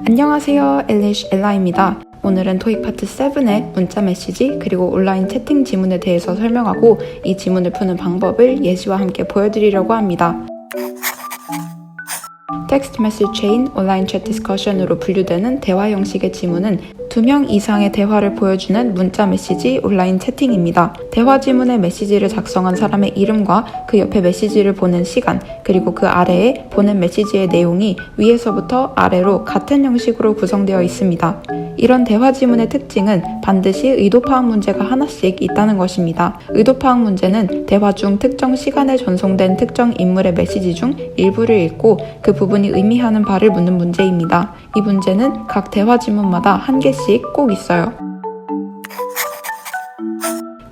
안녕하세요, 엘리시 엘라입니다. 오늘은 토익 파트 7의 문자 메시지 그리고 온라인 채팅 지문에 대해서 설명하고 이 지문을 푸는 방법을 예시와 함께 보여드리려고 합니다. 텍스트 메시지 체인, 온라인 챗 디스커션으로 분류되는 대화 형식의 지문은 2명 이상의 대화를 보여주는 문자 메시지 온라인 채팅입니다. 대화 지문의 메시지를 작성한 사람의 이름과 그 옆에 메시지를 보낸 시간, 그리고 그 아래에 보낸 메시지의 내용이 위에서부터 아래로 같은 형식으로 구성되어 있습니다. 이런 대화 지문의 특징은 반드시 의도 파악 문제가 하나씩 있다는 것입니다. 의도 파악 문제는 대화 중 특정 시간에 전송된 특정 인물의 메시지 중 일부를 읽고 그 부분이 의미하는 바를 묻는 문제입니다. 이 문제는 각 대화 지문마다 한 개씩 꼭 있어요.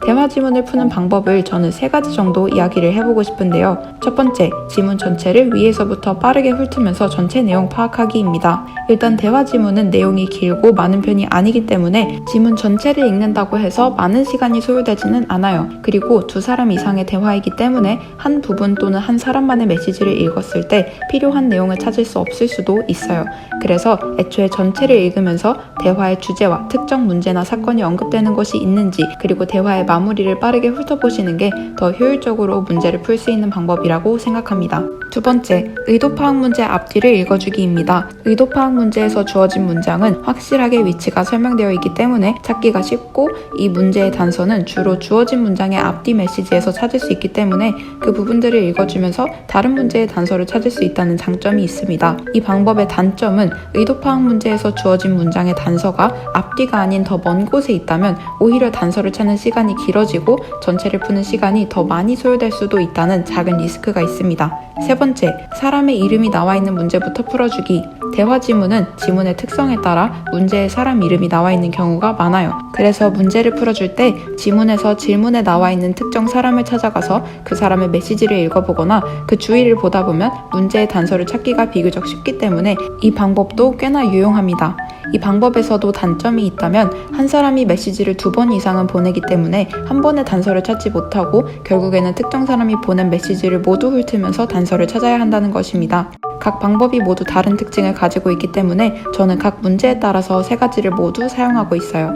대화 지문을 푸는 방법을 저는 3가지 정도 이야기를 해보고 싶은데요. 첫 번째, 지문 전체를 위에서부터 빠르게 훑으면서 전체 내용 파악하기입니다. 일단 대화 지문은 내용이 길고 많은 편이 아니기 때문에 지문 전체를 읽는다고 해서 많은 시간이 소요되지는 않아요. 그리고 2사람 이상의 대화이기 때문에 한 부분 또는 한 사람만의 메시지를 읽었을 때 필요한 내용을 찾을 수 없을 수도 있어요. 그래서 애초에 전체를 읽으면서 대화의 주제와 특정 문제나 사건이 언급되는 것이 있는지, 그리고 대화의 마무리를 빠르게 훑어보시는 게 더 효율적으로 문제를 풀 수 있는 방법이라고 생각합니다. 두 번째, 의도 파악 문제 앞뒤를 읽어주기입니다. 의도 파악 문제에서 주어진 문장은 확실하게 위치가 설명되어 있기 때문에 찾기가 쉽고, 이 문제의 단서는 주로 주어진 문장의 앞뒤 메시지에서 찾을 수 있기 때문에 그 부분들을 읽어주면서 다른 문제의 단서를 찾을 수 있다는 장점이 있습니다. 이 방법의 단점은 의도 파악 문제에서 주어진 문장의 단서가 앞뒤가 아닌 더 먼 곳에 있다면 오히려 단서를 찾는 시간이 길어지고 전체를 푸는 시간이 더 많이 소요될 수도 있다는 작은 리스크가 있습니다. 세 번째, 사람의 이름이 나와 있는 문제부터 풀어주기. 대화 지문은 지문의 특성에 따라 문제에 사람 이름이 나와 있는 경우가 많아요. 그래서 문제를 풀어줄 때 지문에서 질문에 나와 있는 특정 사람을 찾아가서 그 사람의 메시지를 읽어보거나 그 주의를 보다 보면 문제의 단서를 찾기가 비교적 쉽기 때문에 이 방법도 꽤나 유용합니다. 이 방법에서도 단점이 있다면 한 사람이 메시지를 2번 이상은 보내기 때문에 한 번에 단서를 찾지 못하고 결국에는 특정 사람이 보낸 메시지를 모두 훑으면서 단서를 찾아야 한다는 것입니다. 각 방법이 모두 다른 특징을 가지고 있기 때문에 저는 각 문제에 따라서 3가지를 모두 사용하고 있어요.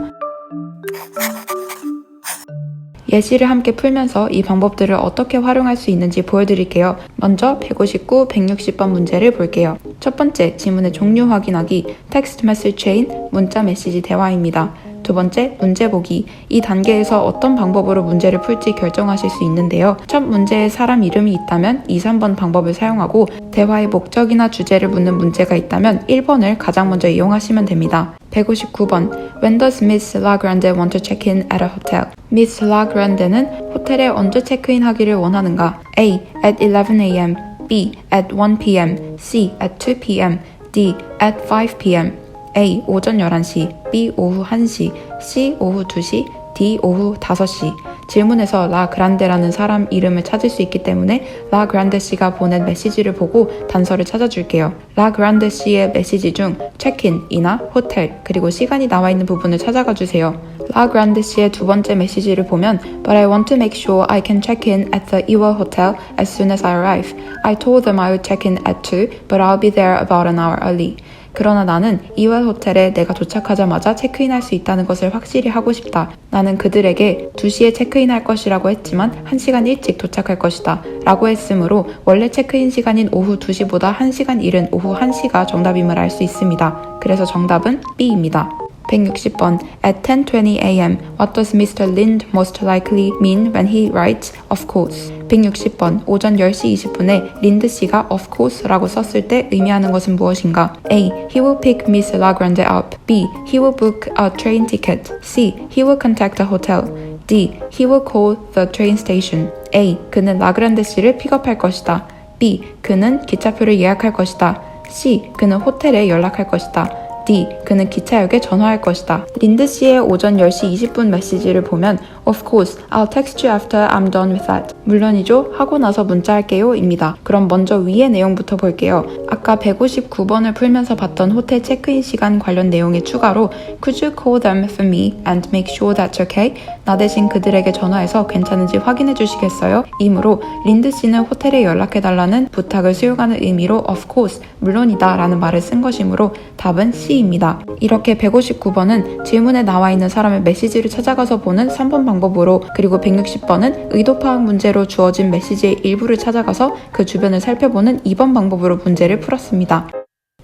예시를 함께 풀면서 이 방법들을 어떻게 활용할 수 있는지 보여드릴게요. 먼저 159, 160번 문제를 볼게요. 첫 번째, 지문의 종류 확인하기, 텍스트 메시지 체인, 문자 메시지 대화입니다. 두 번째, 문제 보기. 이 단계에서 어떤 방법으로 문제를 풀지 결정하실 수 있는데요. 첫 문제에 사람 이름이 있다면 2, 3번 방법을 사용하고, 대화의 목적이나 주제를 묻는 문제가 있다면 1번을 가장 먼저 이용하시면 됩니다. 159번. When does Miss Lagrande want to check in at a hotel? Miss Lagrande는 호텔에 언제 체크인 하기를 원하는가? A. At 11 a.m. B. At 1 p.m. C. At 2 p.m. D. At 5 p.m. A. 오전 11시, B. 오후 1시, C. 오후 2시, D. 오후 5시. 질문에서 라 그란데라는 사람 이름을 찾을 수 있기 때문에 라 그란데 씨가 보낸 메시지를 보고 단서를 찾아줄게요. 라 그란데 씨의 메시지 중 체크인이나 호텔, 그리고 시간이 나와 있는 부분을 찾아가 주세요. 라 그란데 씨의 2번째 메시지를 보면 But I want to make sure I can check in at the Ewell Hotel as soon as I arrive. I told them I would check in at 2, but I'll be there about an hour early. 그러나 나는 이웰 호텔에 내가 도착하자마자 체크인할 수 있다는 것을 확실히 하고 싶다. 나는 그들에게 2시에 체크인할 것이라고 했지만 1시간 일찍 도착할 것이다 라고 했으므로 원래 체크인 시간인 오후 2시보다 1시간 이른 오후 1시가 정답임을 알 수 있습니다. 그래서 정답은 B입니다. 160번. At 10:20 a.m. What does Mr. Lind most likely mean when he writes of course? 160번. 오전 10시 20분에 린드 씨가 of course라고 썼을 때 의미하는 것은 무엇인가? A. He will pick Miss Lagrande up. B. He will book a train ticket. C. He will contact a hotel. D. He will call the train station. A. 그는 라그란데 씨를 픽업할 것이다. B. 그는 기차표를 예약할 것이다. C. 그는 호텔에 연락할 것이다. D. 그는 기차역에 전화할 것이다. 린드 씨의 오전 10시 20분 메시지를 보면 Of course, I'll text you after I'm done with that. 물론이죠. 하고 나서 문자할게요 입니다. 그럼 먼저 위의 내용부터 볼게요. 아까 159번을 풀면서 봤던 호텔 체크인 시간 관련 내용에 추가로 Could you call them for me and make sure that's okay? 나 대신 그들에게 전화해서 괜찮은지 확인해 주시겠어요? 이므로 린드 씨는 호텔에 연락해달라는 부탁을 수용하는 의미로 Of course, 물론이다 라는 말을 쓴 것이므로 답은 C입니다. 이렇게 159번은 질문에 나와 있는 사람의 메시지를 찾아가서 보는 3번 방법으로 그리고 160번은 의도 파악 문제로 주어진 메시지의 일부를 찾아가서 그 주변을 살펴보는 2번 방법으로 문제를 풀었습니다.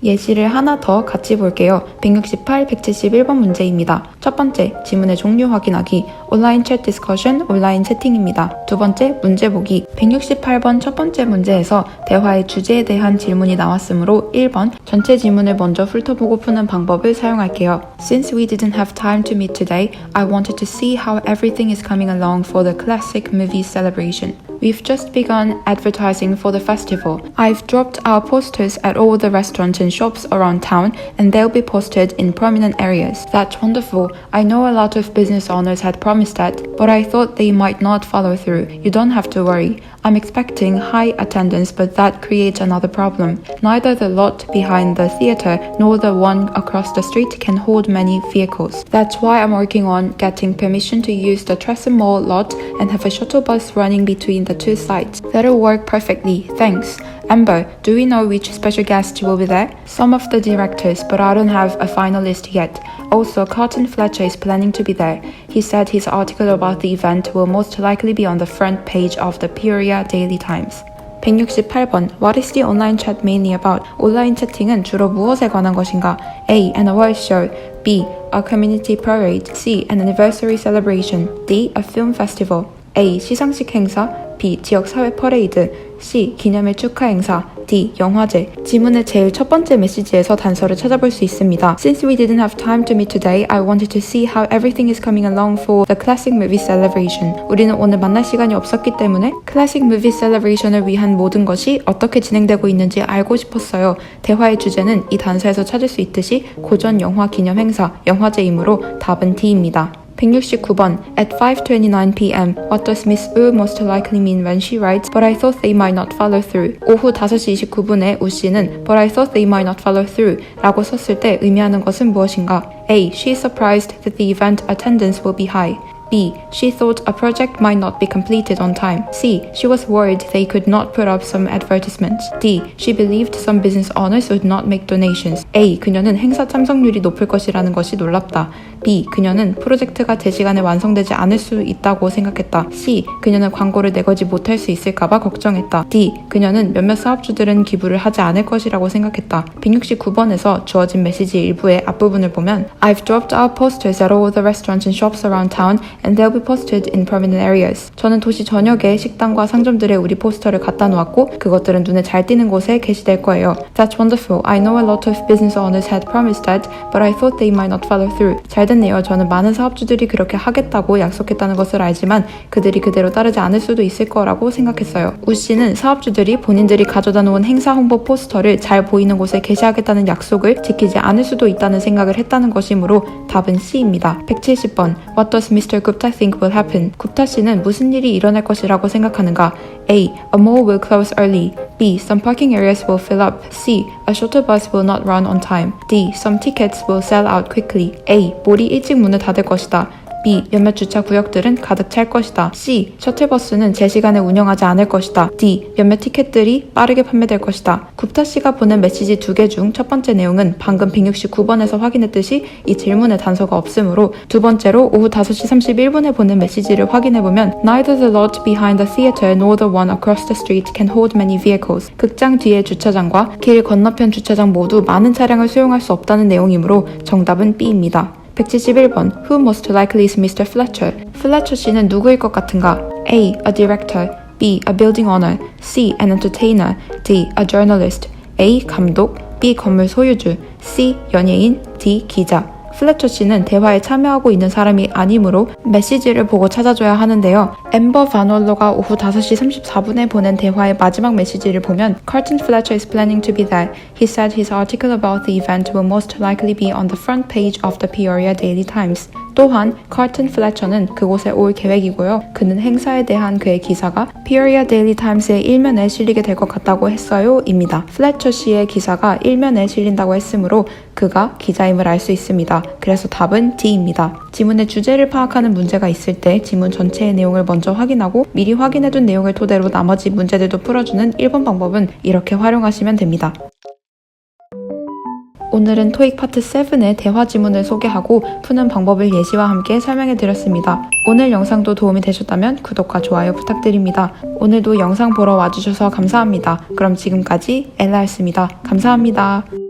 예시를 하나 더 같이 볼게요. 168, 171번 문제입니다. 첫 번째, 지문의 종류 확인하기, 온라인 챗 디스커션, 온라인 채팅입니다. 두 번째, 문제 보기. 168번 첫 번째 문제에서 대화의 주제에 대한 질문이 나왔으므로 1번, 전체 지문을 먼저 훑어보고 푸는 방법을 사용할게요. Since we didn't have time to meet today, I wanted to see how everything is coming along for the classic movie celebration. We've just begun advertising for the festival. I've dropped our posters at all the restaurants and shops around town, and they'll be posted in prominent areas. That's wonderful. I know a lot of business owners had promised that, but I thought they might not follow through. You don't have to worry. I'm expecting high attendance, but that creates another problem. Neither the lot behind the theater nor the one across the street can hold many vehicles. That's why I'm working on getting permission to use the Tresson Mall lot and have a shuttle bus running between the two sites. That'll work perfectly, thanks. Amber, do we know which special guests will be there? Some of the directors, but I don't have a final list yet. Also, Carlton Fletcher is planning to be there. He said his article about the event will most likely be on the front page of the Peoria Daily Times. 168번. What is the online chat mainly about? 온라인 채팅은 주로 무엇에 관한 것인가? A. An award show. B. A community parade. C. An anniversary celebration. D. A film festival. A. 시상식 행사. B. 지역사회 퍼레이드. C. 기념일 축하 행사. D. 영화제. 지문의 제일 첫 번째 메시지에서 단서를 찾아볼 수 있습니다. Since we didn't have time to meet today, I wanted to see how everything is coming along for the classic movie celebration. 우리는 오늘 만날 시간이 없었기 때문에 classic movie celebration을 위한 모든 것이 어떻게 진행되고 있는지 알고 싶었어요. 대화의 주제는 이 단서에서 찾을 수 있듯이 고전 영화 기념 행사, 영화제이므로 답은 D입니다. 169번. At 5:29 p.m. What does Miss U most likely mean when she writes But I thought they might not follow through? 오후 5시 29분에 우 씨는 But I thought they might not follow through 라고 썼을 때 의미하는 것은 무엇인가? A. She is surprised that the event attendance will be high. B. She thought a project might not be completed on time. C. She was worried they could not put up some advertisements. D. She believed some business owners would not make donations. A. 그녀는 행사 참석률이 높을 것이라는 것이 놀랍다. B. 그녀는 프로젝트가 제 시간에 완성되지 않을 수 있다고 생각했다. C. 그녀는 광고를 내걸지 못할 수 있을까봐 걱정했다. D. 그녀는 몇몇 사업주들은 기부를 하지 않을 것이라고 생각했다. 169번에서 주어진 메시지 일부의 앞부분을 보면 I've dropped our posters at all the restaurants and shops around town and they'll be posted in prominent areas. 저는 도시 전역의 식당과 상점들에 우리 포스터를 갖다 놓았고 그것들은 눈에 잘 띄는 곳에 게시될 거예요. That's wonderful. I know a lot of business owners had promised that, but I thought they might not follow through. 잘 됐네요. 저는 많은 사업주들이 그렇게 하겠다고 약속했다는 것을 알지만 그들이 그대로 따르지 않을 수도 있을 거라고 생각했어요. 우 씨는 사업주들이 본인들이 가져다 놓은 행사 홍보 포스터를 잘 보이는 곳에 게시하겠다는 약속을 지키지 않을 수도 있다는 생각을 했다는 것이므로 답은 C입니다. 170번. What does Mr. Gupta think will happen? 굽타 씨는 무슨 일이 일어날 것이라고 생각하는가? A. A mall will close early. B. Some parking areas will fill up. C. A shuttle bus will not run on time. D. Some tickets will sell out quickly. A. 몰이 일찍 문을 닫을 것이다. B. 몇몇 주차 구역들은 가득 찰 것이다. C. 셔틀버스는 제 시간에 운영하지 않을 것이다. D. 몇몇 티켓들이 빠르게 판매될 것이다. 굽타 씨가 보낸 메시지 2개 중 첫 번째 내용은 방금 169번에서 확인했듯이 이 질문에 단서가 없으므로 두 번째로 오후 5시 31분에 보낸 메시지를 확인해보면 Neither the lot behind the theater nor the one across the street can hold many vehicles. 극장 뒤의 주차장과 길 건너편 주차장 모두 많은 차량을 수용할 수 없다는 내용이므로 정답은 B입니다. 171번. Who most likely is Mr. Fletcher? 플래처 씨는 누구일 것 같은가? A. A director. B. A building owner. C. An entertainer. D. A journalist. A. 감독. B. 건물 소유주. C. 연예인. D. 기자. 플래처 씨는 대화에 참여하고 있는 사람이 아니므로 메시지를 보고 찾아줘야 하는데요. 엠버 바놀로가 오후 5시 34분에 보낸 대화의 마지막 메시지를 보면 Carlton Fletcher is planning to be there. He said his article about the event will most likely be on the front page of the Peoria Daily Times. 또한 카튼 플래처는 그곳에 올 계획이고요. 그는 행사에 대한 그의 기사가 Peoria Daily Times의 일면에 실리게 될 것 같다고 했어요 입니다. 플래처 씨의 기사가 일면에 실린다고 했으므로 그가 기자임을 알 수 있습니다. 그래서 답은 D입니다. 지문의 주제를 파악하는 문제가 있을 때 지문 전체의 내용을 먼저 확인하고 미리 확인해둔 내용을 토대로 나머지 문제들도 풀어주는 1번 방법은 이렇게 활용하시면 됩니다. 오늘은 토익 파트 7의 대화 지문을 소개하고 푸는 방법을 예시와 함께 설명해 드렸습니다. 오늘 영상도 도움이 되셨다면 구독과 좋아요 부탁드립니다. 오늘도 영상 보러 와주셔서 감사합니다. 그럼 지금까지 엘라였습니다. 감사합니다.